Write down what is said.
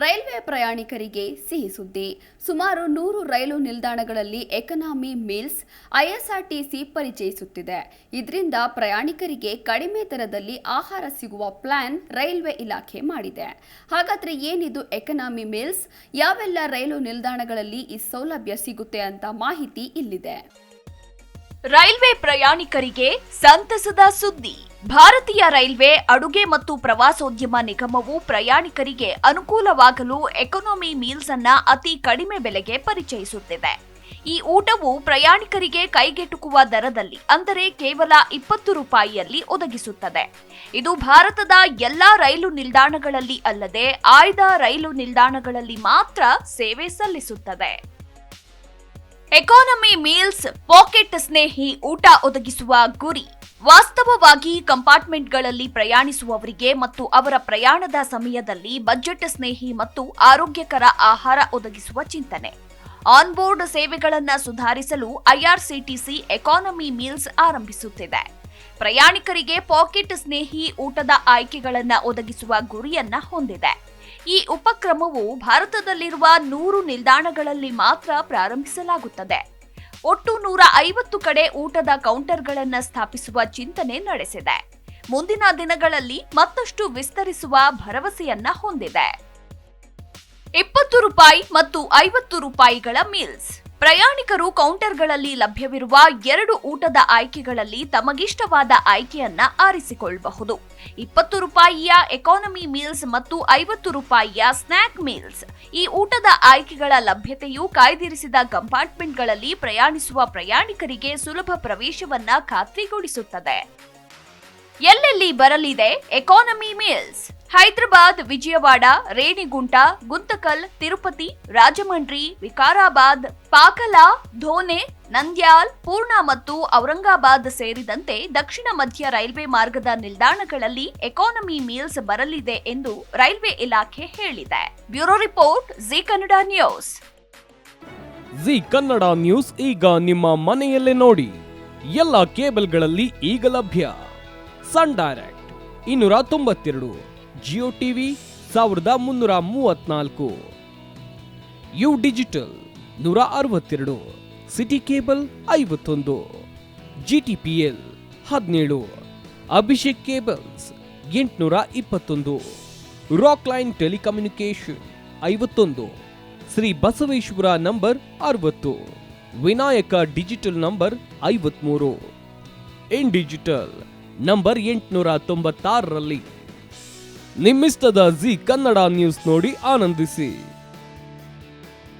Railway ಪ್ರಯಾಣಿಕರಿಗೆ ಸಿಹಿ ಸುದ್ದಿ. ಸುಮಾರು 100 ರೈಲು ನಿಲ್ದಾಣಗಳಲ್ಲಿ ಎಕಾನಮಿ ಮೀಲ್ಸ್ ಐಎಸ್ಆರ್ಟಿಸಿ ಪರಿಚಯಿಸುತ್ತಿದೆ. ಇದರಿಂದ ಪ್ರಯಾಣಿಕರಿಗೆ ಕಡಿಮೆ ದರದಲ್ಲಿ ಆಹಾರ ಸಿಗುವ ಪ್ಲಾನ್ ರೈಲ್ವೆ ಇಲಾಖೆ ಮಾಡಿದೆ. ಹಾಗಾದ್ರೆ ಏನಿದು ಎಕಾನಮಿ ಮೀಲ್ಸ್? ಯಾವೆಲ್ಲ ರೈಲು ನಿಲ್ದಾಣಗಳಲ್ಲಿ ಈ ಸೌಲಭ್ಯ ಸಿಗುತ್ತೆ ಅಂತ ಮಾಹಿತಿ ಇಲ್ಲಿದೆ. ರೈಲ್ವೆ ಪ್ರಯಾಣಿಕರಿಗೆ ಸಂತಸದ ಸುದ್ದಿ. ಭಾರತೀಯ ರೈಲ್ವೆ ಅಡುಗೆ ಮತ್ತು ಪ್ರವಾಸೋದ್ಯಮ ನಿಗಮವು ಪ್ರಯಾಣಿಕರಿಗೆ ಅನುಕೂಲವಾಗಲು ಎಕಾನಮಿ ಮೀಲ್ಸ್ ಅನ್ನ ಅತಿ ಕಡಿಮೆ ಬೆಲೆಗೆ ಪರಿಚಯಿಸುತ್ತಿದೆ. ಈ ಊಟವು ಪ್ರಯಾಣಿಕರಿಗೆ ಕೈಗೆಟುಕುವ ದರದಲ್ಲಿ ಅಂದರೆ ಕೇವಲ 20 ರೂಪಾಯಿಯಲ್ಲಿ ಒದಗಿಸುತ್ತದೆ. ಇದು ಭಾರತದ ಎಲ್ಲಾ ರೈಲು ನಿಲ್ದಾಣಗಳಲ್ಲಿ ಅಲ್ಲದೆ ಆಯ್ದ ರೈಲು ನಿಲ್ದಾಣಗಳಲ್ಲಿ ಮಾತ್ರ ಸೇವೆ ಸಲ್ಲಿಸುತ್ತದೆ. ಎಕಾನಮಿ ಮೀಲ್ಸ್ ಪಾಕೆಟ್ ಸ್ನೇಹಿ ಊಟ ಒದಗಿಸುವ ಗುರಿ. ವಾಸ್ತವವಾಗಿ ಕಂಪಾರ್ಟ್ಮೆಂಟ್ಗಳಲ್ಲಿ ಪ್ರಯಾಣಿಸುವವರಿಗೆ ಮತ್ತು ಅವರ ಪ್ರಯಾಣದ ಸಮಯದಲ್ಲಿ ಬಜೆಟ್ ಸ್ನೇಹಿ ಮತ್ತು ಆರೋಗ್ಯಕರ ಆಹಾರ ಒದಗಿಸುವ ಚಿಂತನೆ. ಆನ್ಬೋರ್ಡ್ ಸೇವೆಗಳನ್ನು ಸುಧಾರಿಸಲು ಐಆರ್ಸಿಟಿಸಿ ಎಕಾನಮಿ ಮೀಲ್ಸ್ ಆರಂಭಿಸುತ್ತಿದೆ. ಪ್ರಯಾಣಿಕರಿಗೆ ಪಾಕೆಟ್ ಸ್ನೇಹಿ ಊಟದ ಆಯ್ಕೆಗಳನ್ನು ಒದಗಿಸುವ ಗುರಿಯನ್ನ ಹೊಂದಿದೆ. ಈ ಉಪಕ್ರಮವು ಭಾರತದಲ್ಲಿರುವ 100 ನಿಲ್ದಾಣಗಳಲ್ಲಿ ಮಾತ್ರ ಪ್ರಾರಂಭಿಸಲಾಗುತ್ತದೆ. ಒಟ್ಟು 150 ಕಡೆ ಊಟದ ಕೌಂಟರ್ಗಳನ್ನು ಸ್ಥಾಪಿಸುವ ಚಿಂತನೆ ನಡೆಸಿದೆ. ಮುಂದಿನ ದಿನಗಳಲ್ಲಿ ಮತ್ತಷ್ಟು ವಿಸ್ತರಿಸುವ ಭರವಸೆಯನ್ನ ಹೊಂದಿದೆ. 20 ರೂಪಾಯಿ ಮತ್ತು 50 ರೂಪಾಯಿಗಳ ಮೀಲ್ಸ್. ಪ್ರಯಾಣಿಕರು ಕೌಂಟರ್ಗಳಲ್ಲಿ ಲಭ್ಯವಿರುವ 2 ಊಟದ ಆಯ್ಕೆಗಳಲ್ಲಿ ತಮಗಿಷ್ಟವಾದ ಆಯ್ಕೆಯನ್ನ ಆರಿಸಿಕೊಳ್ಳಬಹುದು. 20 ರೂಪಾಯಿಯ ಎಕಾನಮಿ ಮೀಲ್ಸ್ ಮತ್ತು 50 ರೂಪಾಯಿಯ ಸ್ನ್ಯಾಕ್ ಮೀಲ್ಸ್. ಈ ಊಟದ ಆಯ್ಕೆಗಳ ಲಭ್ಯತೆಯು ಕಾಯ್ದಿರಿಸಿದ ಕಂಪಾರ್ಟ್ಮೆಂಟ್ಗಳಲ್ಲಿ ಪ್ರಯಾಣಿಸುವ ಪ್ರಯಾಣಿಕರಿಗೆ ಸುಲಭ ಪ್ರವೇಶವನ್ನ ಖಾತ್ರಿಗೊಳಿಸುತ್ತದೆ. ಎಲ್ಲೆಲ್ಲಿ ಬರಲಿದೆ ಎಕಾನಮಿ ಮೀಲ್ಸ್? ಹೈದರಾಬಾದ್, ವಿಜಯವಾಡ, ರೇಣಿಗುಂಟ, ಗುಂತಕಲ್, ತಿರುಪತಿ, ರಾಜಮಂಡ್ರಿ, ವಿಕಾರಾಬಾದ್, ಪಾಕಲ, ಧೋನೆ, ನಂದ್ಯಾಲ್, ಪೂರ್ಣ ಮತ್ತು ಔರಂಗಾಬಾದ್ ಸೇರಿದಂತೆ ದಕ್ಷಿಣ ಮಧ್ಯ ರೈಲ್ವೆ ಮಾರ್ಗದ ನಿಲ್ದಾಣಗಳಲ್ಲಿ ಎಕಾನಮಿ ಮೀಲ್ಸ್ ಬರಲಿದೆ ಎಂದು ರೈಲ್ವೆ ಇಲಾಖೆ ಹೇಳಿದೆ. Bureau report, Zee Kannada news. Zee Kannada news ಈಗ ನಿಮ್ಮ ಮನೆಯಲ್ಲೇ ನೋಡಿ. ಎಲ್ಲ ಕೇಬಲ್ಗಳಲ್ಲಿ ಈಗ ಲಭ್ಯ. Sun Direct 292, Jio TV 1334, U digital 162, city cable 51, GTPL 17, Abhishek cables 821, Rockline telecommunication 51, Shri Basaveshwara number 60, Vinayaka digital number 53, in digital number 896ರಲ್ಲಿ. ನಿಮ್ಮಿಸ್ತದ ಜಿ ಕನ್ನಡ ನ್ಯೂಸ್ ನೋಡಿ ಆನಂದಿಸಿ.